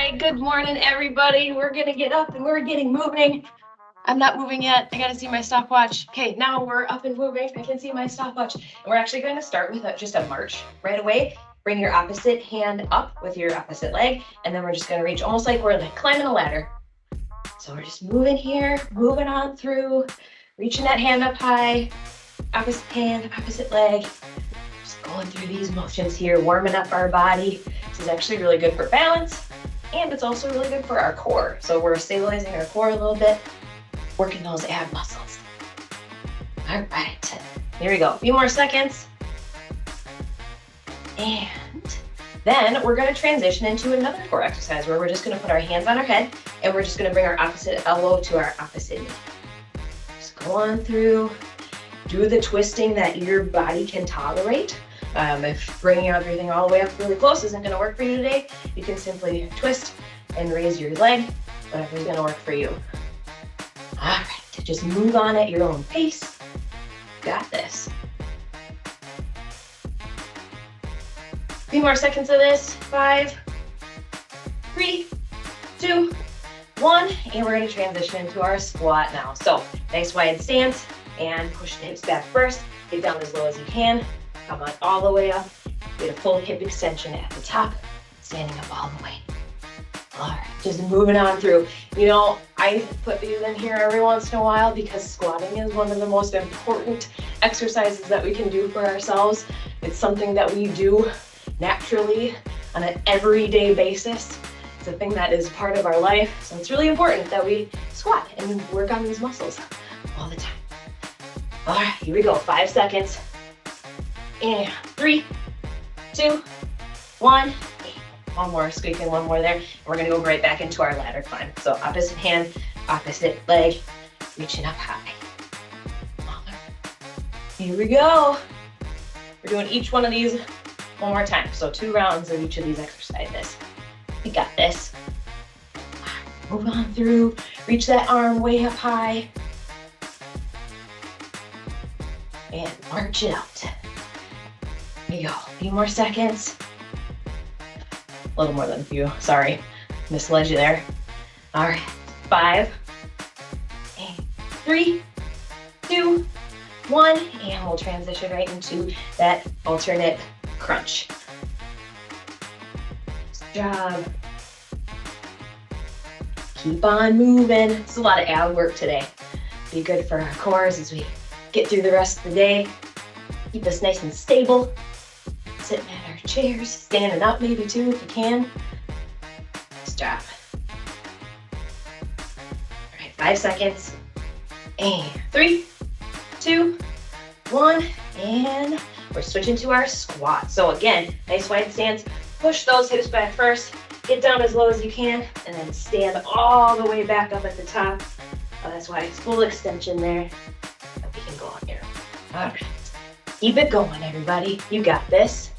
right, good morning, everybody. We're gonna get up and we're getting moving. I'm not moving yet. I gotta see my stopwatch. Okay, now we're up and moving. I can see my stopwatch. And we're actually going to start with just a march right away. Bring your opposite hand up with your opposite leg, and then we're just gonna reach almost like we're like climbing a ladder. So we're just moving here, moving on through, reaching that hand up high, opposite hand, opposite leg. Just going through these motions here, warming up our body. This is actually really good for balance. And it's also really good for our core. So we're stabilizing our core a little bit, working those ab muscles. All right, here we go. A few more seconds. And then we're gonna transition into another core exercise where we're just gonna put our hands on our head and we're just gonna bring our opposite elbow to our opposite knee. Just go on through, do the twisting that your body can tolerate. If bringing everything all the way up really close isn't going to work for you today, you can simply twist and raise your leg, whatever's going to work for you. All right, just move on at your own pace. Got this. A few more seconds of this. 5, 3, 2, 1, and we're going to transition into our squat now. So nice wide stance and push the hips back first. Get down as low as you can. Come on all the way up. Get a full hip extension at the top, standing up all the way. All right, just moving on through. You know, I put these in here every once in a while because squatting is one of the most important exercises that we can do for ourselves. It's something that we do naturally on an everyday basis. It's a thing that is part of our life. So it's really important that we squat and work on these muscles all the time. All right, here we go. 5 seconds. And 3, 2, 1. One more, squeaking one more there. And we're gonna go right back into our ladder climb. So opposite hand, opposite leg, reaching up high. Here we go. We're doing each one of these one more time. So 2 rounds of each of these exercises. You got this. Move on through, reach that arm way up high. And march it out. There you go, a few more seconds. A little more than a few, sorry, misled you there. All right, 5, 3, 2, 1, and we'll transition right into that alternate crunch. Good job. Keep on moving. It's a lot of ab work today. Be good for our cores as we get through the rest of the day. Keep us nice and stable. Sitting at our chairs, standing up maybe too if you can. Nice job. All right, 5 seconds. And 3, 2, 1, and we're switching to our squat. So again, nice wide stance. Push those hips back first. Get down as low as you can, and then stand all the way back up at the top. Oh, that's why it's full extension there. And we can go on here. All right. Keep it going, everybody. You got this.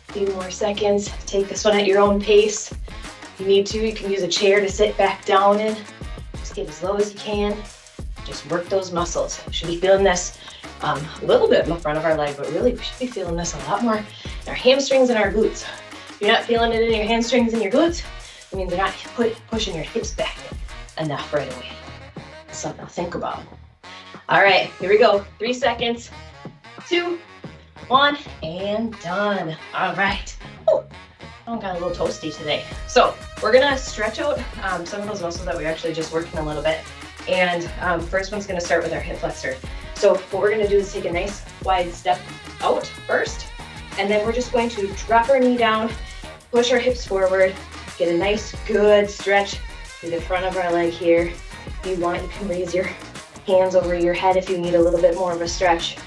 A few more seconds. Take this one at your own pace. If you need to, you can use a chair to sit back down in. Just get as low as you can. Just work those muscles. We should be feeling this a little bit in the front of our leg, but really we should be feeling this a lot more in our hamstrings and our glutes. If you're not feeling it in your hamstrings and your glutes, it means you're not pushing your hips back enough right away. Something to think about. All right, here we go. 3 seconds. 2, 1, and done. All right. Oh, I got a little toasty today. So we're gonna stretch out some of those muscles that we're actually just working a little bit. And first one's gonna start with our hip flexor. So what we're gonna do is take a nice wide step out first, and then we're just going to drop our knee down, push our hips forward, get a nice good stretch through the front of our leg here. If you want, you can raise your hands over your head if you need a little bit more of a stretch.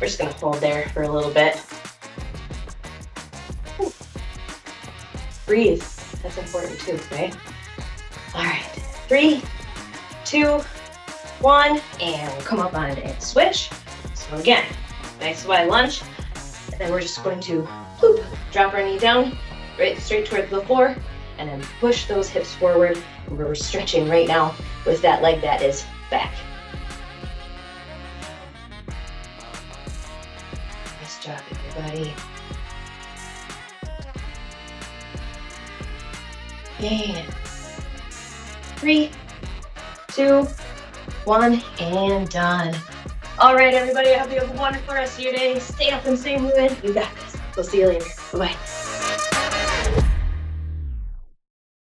We're just gonna hold there for a little bit. Breathe, that's important too, right? All right, 3, 2, 1, and we'll come up on it and switch. So again, nice wide lunge, and then we're just going to bloop, drop our knee down, right straight towards the floor, and then push those hips forward. We're stretching right now with that leg that is back. Nice job, everybody. And 3, 2, 1, and done. All right, everybody, I hope you have a wonderful rest of your day. Stay up and stay moving. You got this. We'll see you later. Bye-bye.